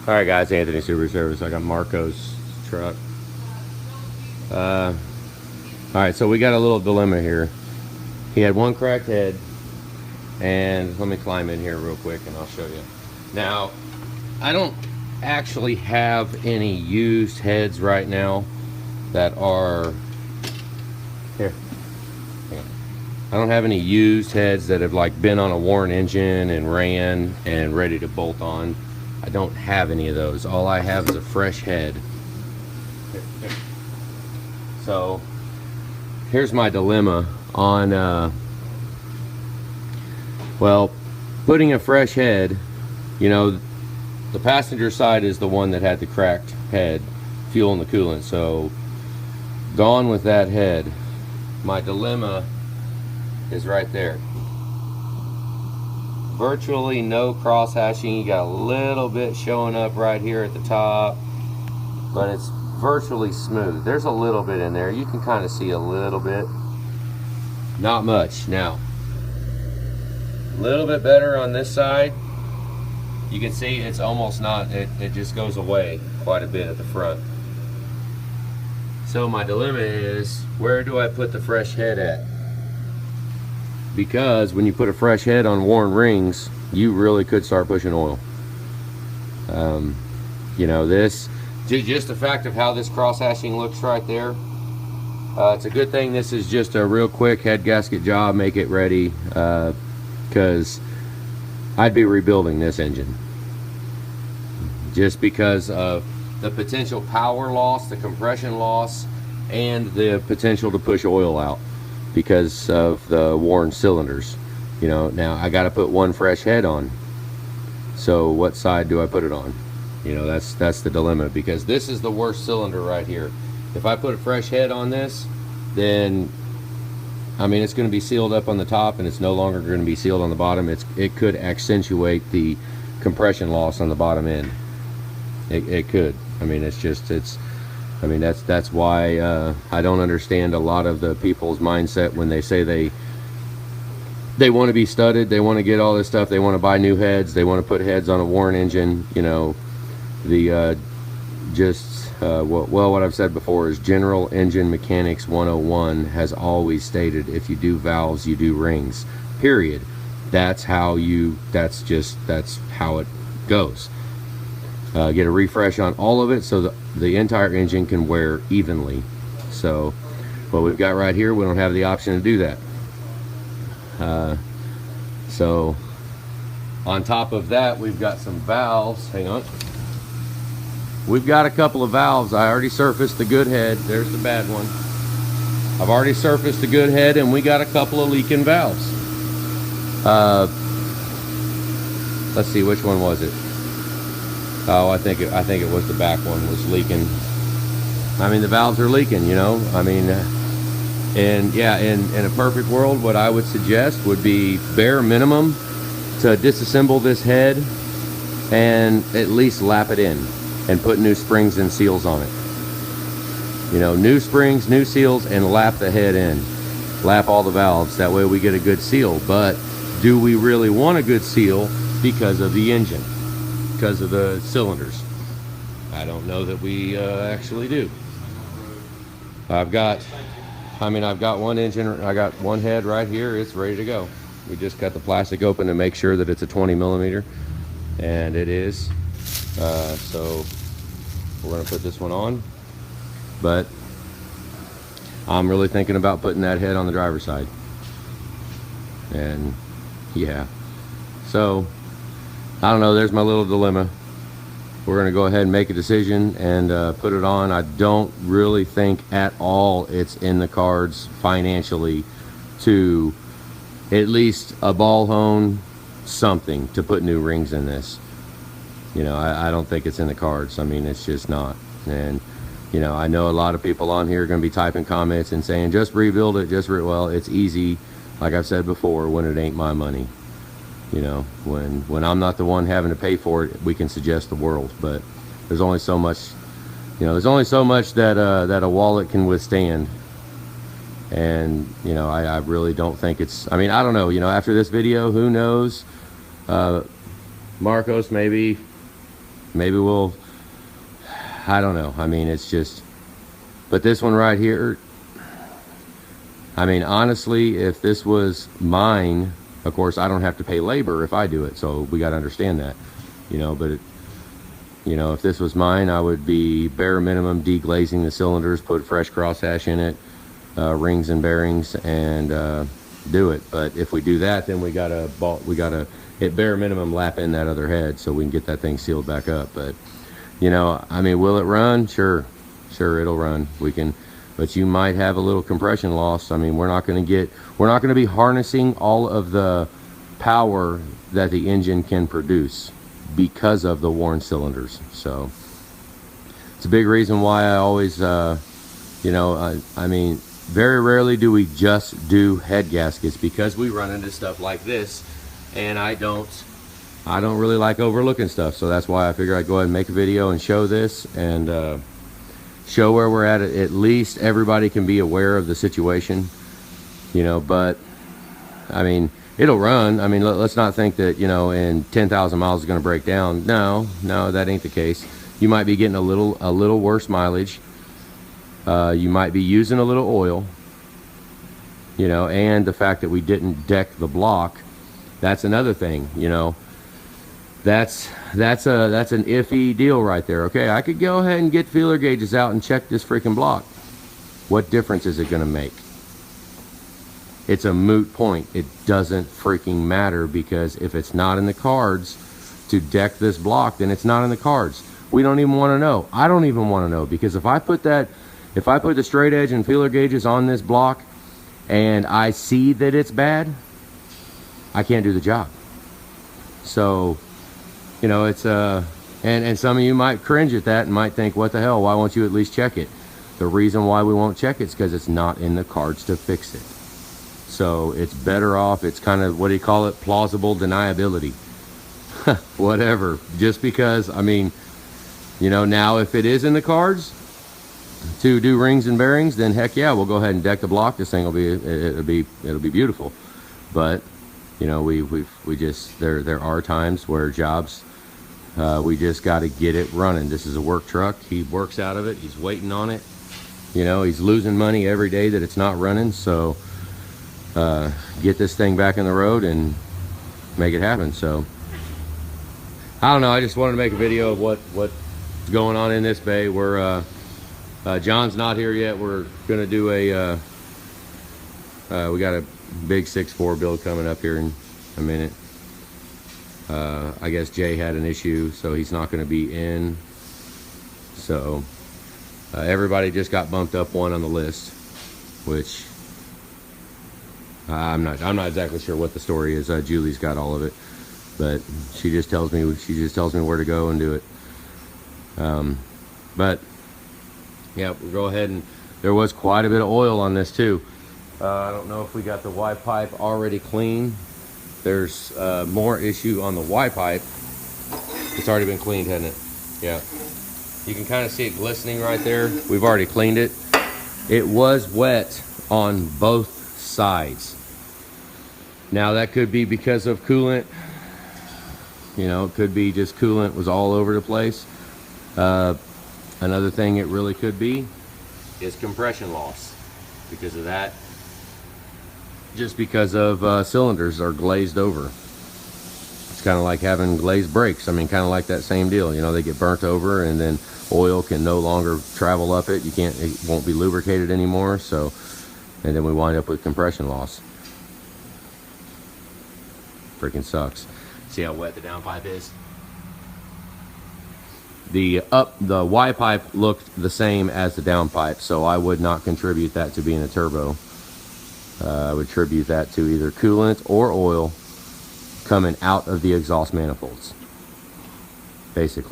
All right, guys, Anthony Subaru Service. I got Marco's truck. All right, so we got a little dilemma here. He had one cracked head, and let me climb in here real quick and I'll show you. Now, I don't actually have any used heads right now that are here. I don't have any used heads that have like been on a worn engine and ran and ready to bolt on. I don't have any of those. All I have is a fresh head. So here's my dilemma on well, putting a fresh head. You know, the passenger side is the one that had the cracked head, fuel and the coolant. So gone with that head. My dilemma is right there. Virtually no cross hashing. You got a little bit showing up right here at the top, but it's virtually smooth. There's a little bit in there. You can kind of see a little bit. Not much. Now, a little bit better on this side. You can see it's almost not, it just goes away quite a bit at the front. So my dilemma is, where do I put the fresh head at? Because when you put a fresh head on worn rings, you really could start pushing oil. You know, this, just the fact of how this cross hashing looks right there, it's a good thing this is just a real quick head gasket job, make it ready, because I'd be rebuilding this engine. Just because of the potential power loss, the compression loss, and the potential to push oil out because of the worn cylinders. You know, now I got to put one fresh head on. So what side do I put it on? You know, that's the dilemma, because this is the worst cylinder right here. If I put a fresh head on this, then I mean, it's going to be sealed up on the top and it's no longer going to be sealed on the bottom. It could accentuate the compression loss on the bottom end. It could. I mean, I mean, that's why I don't understand a lot of the people's mindset when they say they want to be studded, they want to get all this stuff, they want to buy new heads, they want to put heads on a worn engine. You know, the what I've said before is General Engine Mechanics 101 has always stated, if you do valves, you do rings. Period. That's how it goes. Get a refresh on all of it so the entire engine can wear evenly. So what we've got right here, we don't have the option to do that. So on top of that, we've got some valves. Hang on. We've got a couple of valves. I already surfaced the good head. There's the bad one. I've already surfaced the good head, and we got a couple of leaking valves. Let's see, which one was it? Oh, I think it was the back one was leaking. I mean, the valves are leaking, you know. I mean, and yeah, in a perfect world, what I would suggest would be bare minimum to disassemble this head and at least lap it in and put new springs and seals on it. You know, new springs, new seals, and lap the head in. Lap all the valves. That way we get a good seal. But do we really want a good seal because of the engine? Because of the cylinders? I don't know that we actually do. I've got one engine, I got one head right here, it's ready to go. We just cut the plastic open to make sure that it's a 20 millimeter, and it is. So we're gonna put this one on, but I'm really thinking about putting that head on the driver's side. And yeah, so I don't know, there's my little dilemma. We're gonna go ahead and make a decision and put it on. I don't really think at all it's in the cards financially to at least a ball hone, something to put new rings in this. You know, I don't think it's in the cards. I mean, it's just not. And you know, I know a lot of people on here are gonna be typing comments and saying, just rebuild it, well, it's easy, like I've said before, when it ain't my money. You know, when I'm not the one having to pay for it, we can suggest the world, but there's only so much, you know, there's only so much that that a wallet can withstand. And you know, I really don't think it's, I mean, I don't know, you know, after this video, who knows, Marcos, maybe maybe we'll, I don't know. I mean, it's just, but this one right here, I mean, honestly, if this was mine, of course, I don't have to pay labor if I do it. So we got to understand that, you know, but, you know, if this was mine, I would be bare minimum deglazing the cylinders, put fresh crosshatch in it, rings and bearings, and do it. But if we do that, then we got to at bare minimum lap in that other head so we can get that thing sealed back up. But, you know, I mean, will it run? Sure, it'll run. We can. But you might have a little compression loss. I mean, we're not going to be harnessing all of the power that the engine can produce because of the worn cylinders. So it's a big reason why I always, you know, I mean, very rarely do we just do head gaskets, because we run into stuff like this, and I don't really like overlooking stuff. So that's why I figure I'd go ahead and make a video and show this, and show where we're at. At least everybody can be aware of the situation, you know. But I mean, it'll run. I mean, let's not think that, you know, in 10,000 miles it's going to break down. No, that ain't the case. You might be getting a little worse mileage. You might be using a little oil, you know, and the fact that we didn't deck the block, that's another thing, you know. That's an iffy deal right there. Okay, I could go ahead and get feeler gauges out and check this freaking block. What difference is it going to make? It's a moot point. It doesn't freaking matter, because if it's not in the cards to deck this block, then it's not in the cards. We don't even want to know. I don't even want to know, because if I put the straight edge and feeler gauges on this block and I see that it's bad, I can't do the job. So, you know, it's and some of you might cringe at that and might think, what the hell, why won't you at least check it? The reason why we won't check it is because it's not in the cards to fix it. So it's better off, it's kind of, what do you call it, plausible deniability. Whatever. Just because, I mean, you know, now if it is in the cards to do rings and bearings, then heck yeah, we'll go ahead and deck the block. This thing will be, it'll be beautiful. But, you know, we just, there are times where jobs, we just got to get it running. This is a work truck. He works out of it. He's waiting on it. You know, he's losing money every day that it's not running. So get this thing back in the road and make it happen. So I don't know. I just wanted to make a video of what's going on in this bay. We're John's not here yet. We're gonna do a we got a big 6.4 build coming up here in a minute. I guess Jay had an issue, so he's not going to be in. So everybody just got bumped up one on the list, which I'm not exactly sure what the story is. Julie's got all of it, but she just tells me where to go and do it. But yeah, we'll go ahead, and there was quite a bit of oil on this too. I don't know if we got the Y pipe already clean. There's more issue on the Y pipe. It's already been cleaned, hasn't it? Yeah. You can kind of see it glistening right there. We've already cleaned it. It was wet on both sides. Now that could be because of coolant. You know, it could be just coolant was all over the place. Another thing it really could be is compression loss. Because of that, just because of cylinders are glazed over. It's kind of like having glazed brakes. I mean, kind of like that same deal. You know, they get burnt over, and then oil can no longer travel up it. It won't be lubricated anymore. So, and then we wind up with compression loss. Freaking sucks. See how wet the downpipe is? The Y pipe looked the same as the downpipe, so I would not contribute that to being a turbo. I would attribute that to either coolant or oil coming out of the exhaust manifolds, basically.